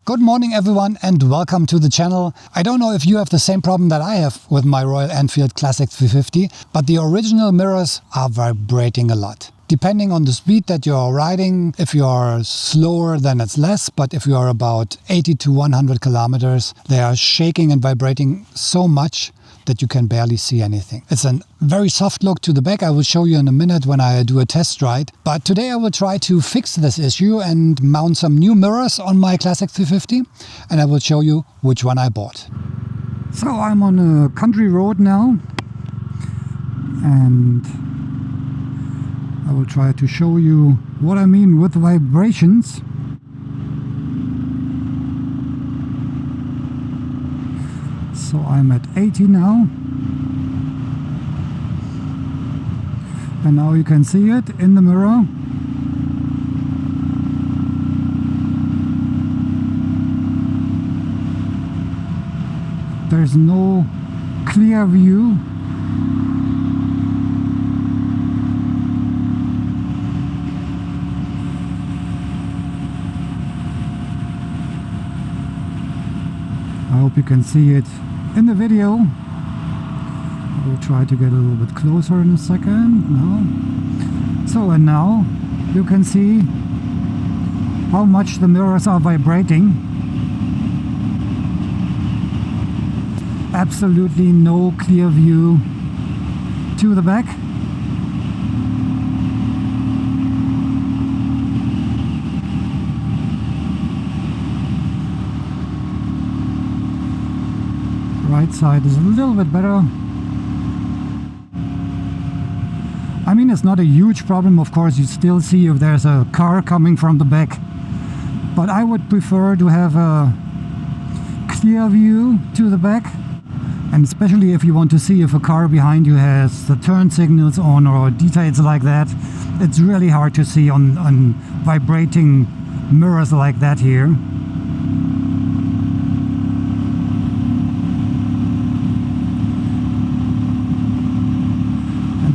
Good morning everyone and welcome to the channel. I don't know if you have the same problem that I have with my Royal Enfield Classic 350, but the original mirrors are vibrating a lot. Depending on the speed that you're riding, if you're slower then it's less, but if you're about 80 to 100 kilometers, they are shaking and vibrating so much that you can barely see anything. It's a very soft look to the back. I will show you in a minute when I do a test ride. But today I will try to fix this issue and mount some new mirrors on my Classic 350, and I will show you which one I bought. So I'm on a country road now, and I will try to show you what I mean with vibrations. So I'm at 80 now, and now you can see it in the mirror. There's no clear view. I hope you can see it in the video. I will try to get a little bit closer in a second. No. So, and now you can see how much the mirrors are vibrating. Absolutely no clear view to the back. Right side is a little bit better. I mean, it's not a huge problem, of course. You still see if there's a car coming from the back, but I would prefer to have a clear view to the back, and especially if you want to see if a car behind you has the turn signals on or details like that. It's really hard to see on vibrating mirrors like that here.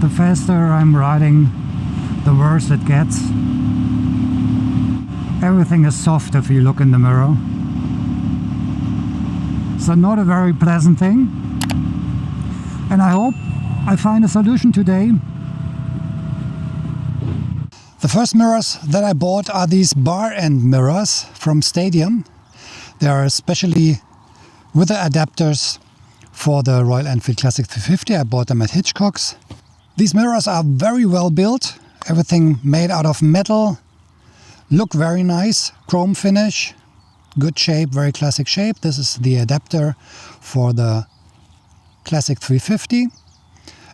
The faster I'm riding, the worse it gets. Everything is soft if you look in the mirror. So not a very pleasant thing. And I hope I find a solution today. The first mirrors that I bought are these bar end mirrors from Stadium. They are especially with the adapters for the Royal Enfield Classic 350. I bought them at Hitchcock's. These mirrors are very well built, everything made out of metal, look very nice, chrome finish, good shape, very classic shape. This is the adapter for the Classic 350.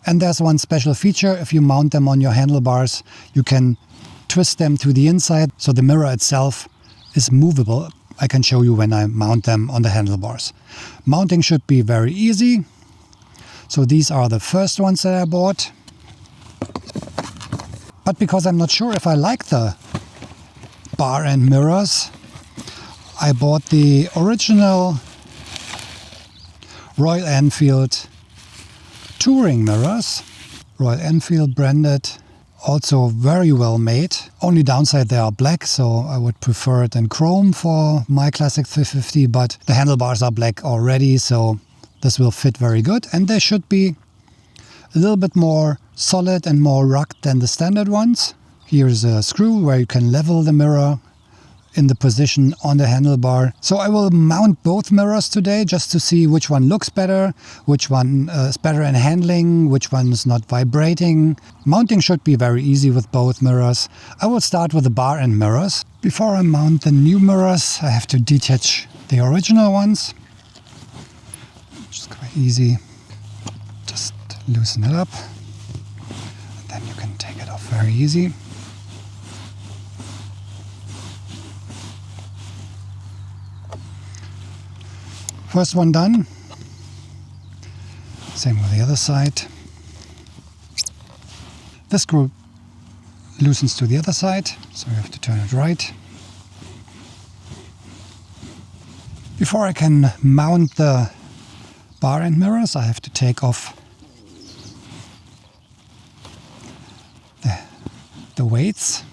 And there's one special feature: if you mount them on your handlebars, you can twist them to the inside, so the mirror itself is movable. I can show you when I mount them on the handlebars. Mounting should be very easy. So these are the first ones that I bought. But because I'm not sure if I like the bar end mirrors, I bought the original Royal Enfield touring mirrors. Royal Enfield branded, also very well made. Only downside, they are black, so I would prefer it in chrome for my Classic 350, but the handlebars are black already, so this will fit very good. And they should be a little bit more solid and more rugged than the standard ones. Here's a screw where you can level the mirror in the position on the handlebar. So I will mount both mirrors today just to see which one looks better, which one is better in handling, which one is not vibrating. Mounting should be very easy with both mirrors. I will start with the bar end mirrors. Before I mount the new mirrors, I have to detach the original ones. Which is quite easy. Just loosen it up. Then you can take it off very easy. First one done. Same with the other side. This screw loosens to the other side, so you have to turn it right. Before I can mount the bar end mirrors, I have to take off the weights.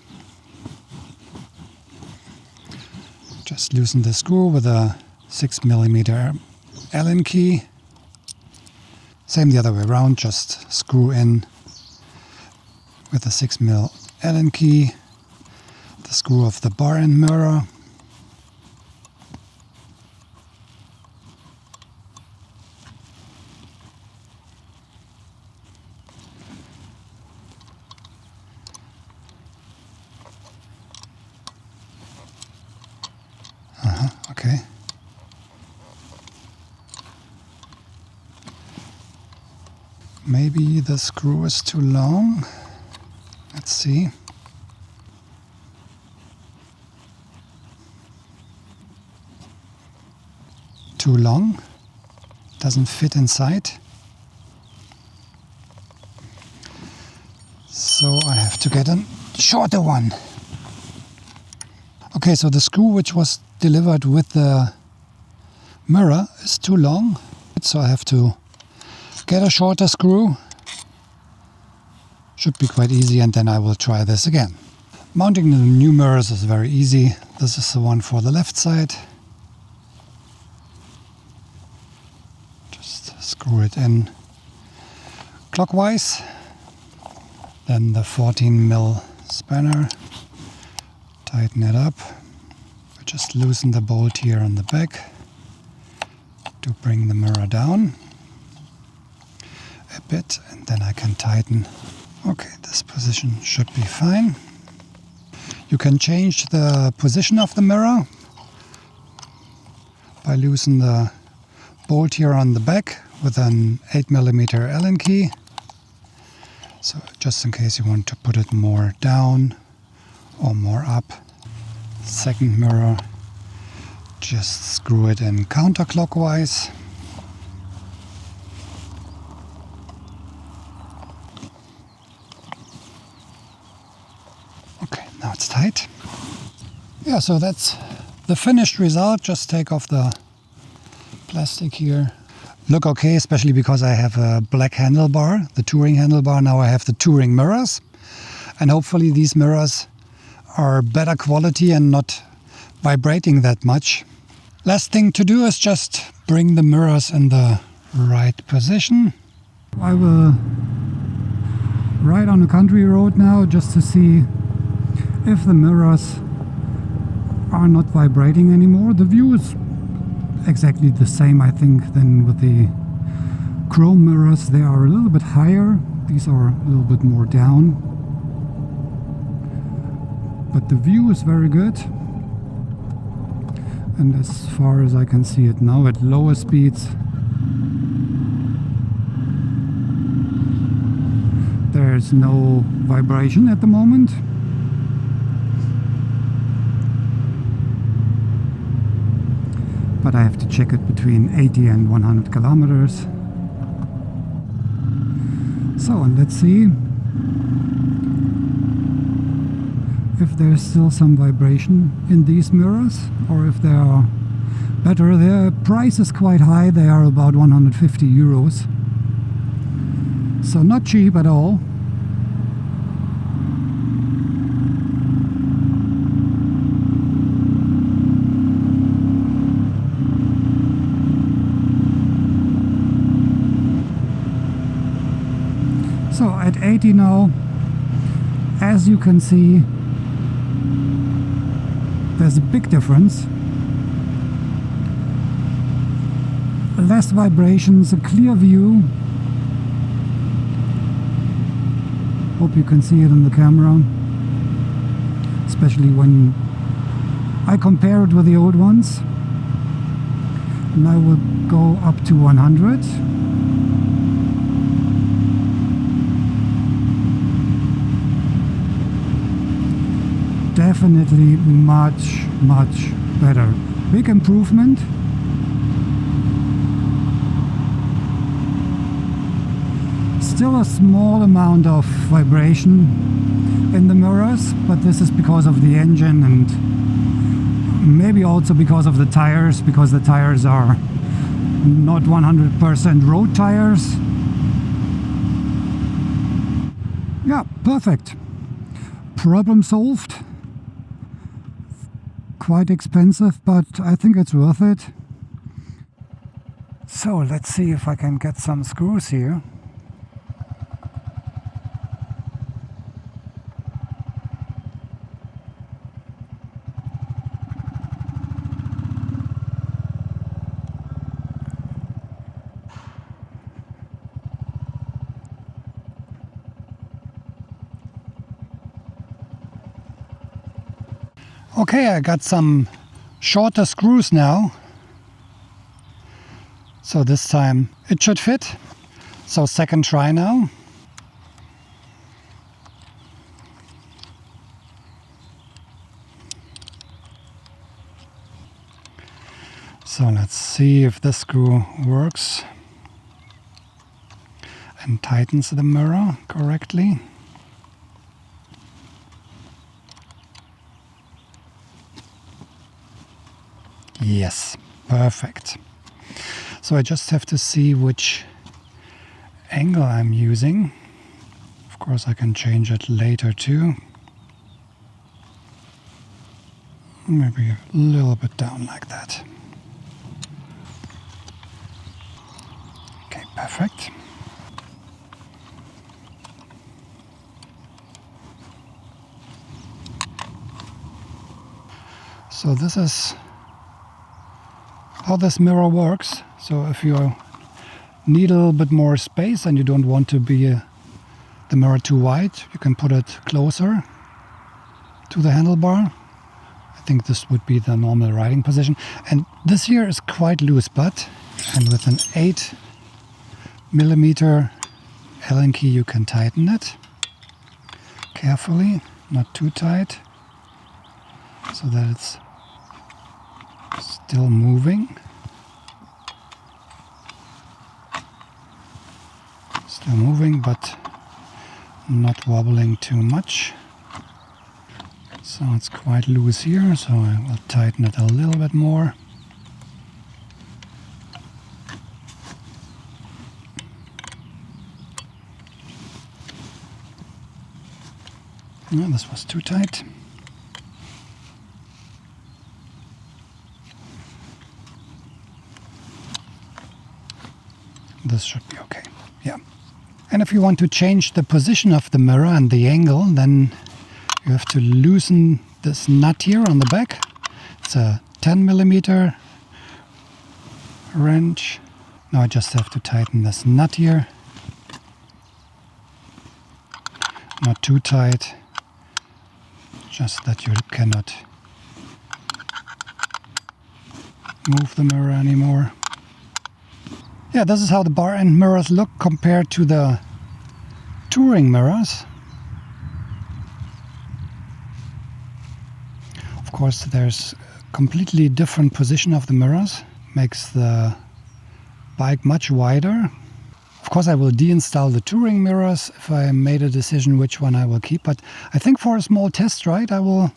Just loosen the screw with a 6mm Allen key. Same the other way around, just screw in with a 6mm Allen key the screw of the bar end mirror. Okay. Maybe the screw is too long. Let's see. Too long. Doesn't fit inside. So I have to get a shorter one. Okay, so the screw which was delivered with the mirror is too long. So I have to get a shorter screw. Should be quite easy, and then I will try this again. Mounting the new mirrors is very easy. This is the one for the left side. Just screw it in clockwise. Then the 14mm spanner. Tighten it up. Just loosen the bolt here on the back to bring the mirror down a bit, and then I can tighten. Okay, this position should be fine. You can change the position of the mirror by loosening the bolt here on the back with an 8mm Allen key. So just in case you want to put it more down or more up. Second mirror, just screw it in counterclockwise. Okay, now it's tight. Yeah, so that's the finished result. Just take off the plastic here. Look okay, especially because I have a black handlebar, the touring handlebar. Now I have the touring mirrors, and hopefully these mirrors are better quality and not vibrating that much. Last thing to do is just bring the mirrors in the right position. I will ride on a country road now just to see if the mirrors are not vibrating anymore. The view is exactly the same, I think, than with the chrome mirrors. They are a little bit higher. These are a little bit more down. But the view is very good, and as far as I can see it now at lower speeds, there's no vibration at the moment. But I have to check it between 80 and 100 kilometers. So, and let's see if there's still some vibration in these mirrors, or if they are better. Their price is quite high. They are about 150 euros. So not cheap at all. So at 80 now, as you can see, there's a big difference. Less vibrations, a clear view. Hope you can see it in the camera, especially when I compare it with the old ones. And I will go up to 100. Definitely much better. Big improvement. Still a small amount of vibration in the mirrors, but this is because of the engine and maybe also because of the tires, because the tires are not 100% road tires. Yeah, perfect. Problem solved. quite expensive, but I think it's worth it. So let's see if I can get some screws here. Okay, I got some shorter screws now. So this time it should fit. So second try now. So let's see if this screw works and tightens the mirror correctly. Yes, perfect. So I just have to see which angle I'm using. Of course I can change it later too. Maybe a little bit down like that. Okay, perfect. So this is how this mirror works. So if you need a little bit more space and you don't want to be the mirror too wide, you can put it closer to the handlebar. I think this would be the normal riding position. And this here is quite loose, but and with an 8mm Allen key you can tighten it carefully, not too tight, so that it's still moving. Still moving, but not wobbling too much. So it's quite loose here, so I will tighten it a little bit more. No, this was too tight. This should be okay. Yeah. And if you want to change the position of the mirror and the angle, then you have to loosen this nut here on the back. It's a 10mm wrench. Now I just have to tighten this nut here. Not too tight, just that you cannot move the mirror anymore. Yeah, this is how the bar end mirrors look compared to the touring mirrors. Of course, there's a completely different position of the mirrors. Makes the bike much wider. Of course, I will deinstall the touring mirrors if I made a decision which one I will keep. But I think for a small test ride, I will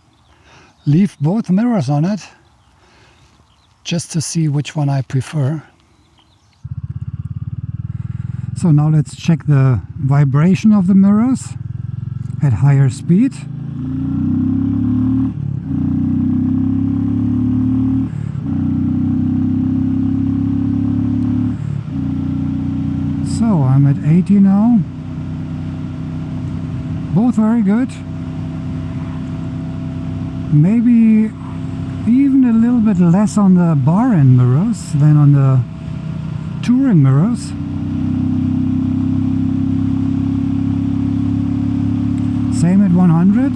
leave both mirrors on it just to see which one I prefer. So now let's check the vibration of the mirrors at higher speed. So I'm at 80 now. Both very good. Maybe even a little bit less on the bar end mirrors than on the touring mirrors. Same at 100.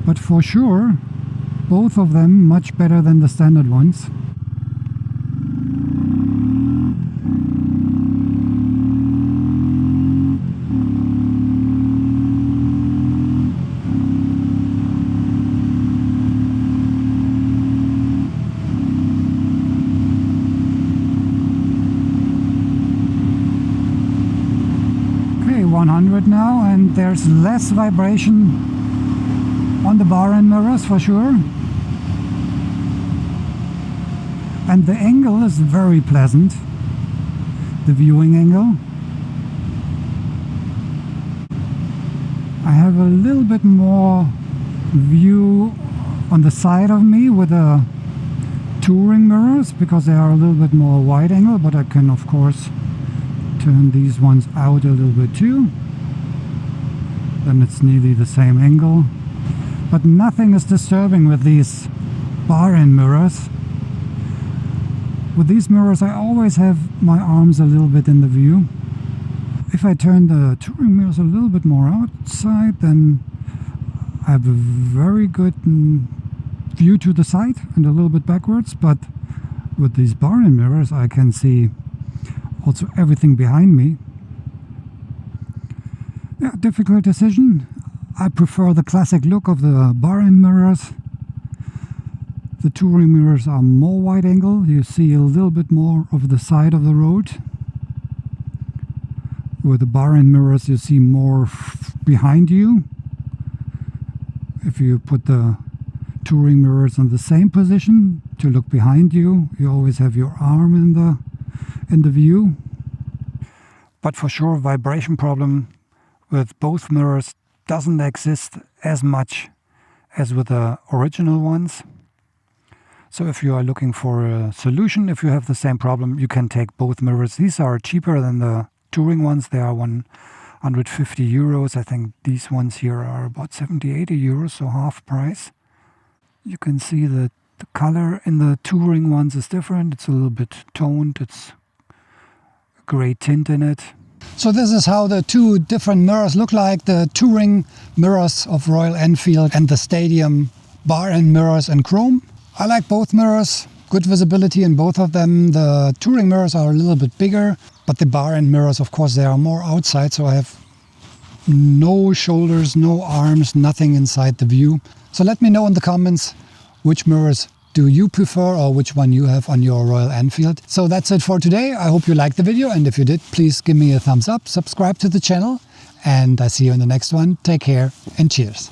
But for sure, both of them much better than the standard ones. Okay, 100 now, and there's less vibration on the bar end mirrors for sure. And the angle is very pleasant, the viewing angle. I have a little bit more view on the side of me with the touring mirrors because they are a little bit more wide angle, but I can of course turn these ones out a little bit too. Then it's nearly the same angle. But nothing is disturbing with these bar-end mirrors. With these mirrors I always have my arms a little bit in the view. If I turn the touring mirrors a little bit more outside, then I have a very good view to the side and a little bit backwards. But with these bar-end mirrors I can see also everything behind me. Yeah, difficult decision. I prefer the classic look of the bar-end mirrors. The touring mirrors are more wide angle. You see a little bit more of the side of the road. With the bar-end mirrors you see more behind you. If you put the touring mirrors in the same position to look behind you, you always have your arm in the view. But for sure, vibration problem with both mirrors doesn't exist as much as with the original ones. So if you are looking for a solution, if you have the same problem, you can take both mirrors. These are cheaper than the touring ones. They are 150 euros. I think these ones here are about 70-80 euros, so half price. You can see that the color in the touring ones is different. It's a little bit toned. It's a gray tint in it. So this is how the two different mirrors look like. The touring mirrors of Royal Enfield and the stadium bar-end mirrors in chrome. I like both mirrors. Good visibility in both of them. The touring mirrors are a little bit bigger, but the bar-end mirrors, of course, they are more outside. So I have no shoulders, no arms, nothing inside the view. So let me know in the comments which mirrors do you prefer or which one you have on your Royal Enfield. So that's it for today. I hope you liked the video, and if you did, please give me a thumbs up, subscribe to the channel, and I see you in the next one. Take care and cheers.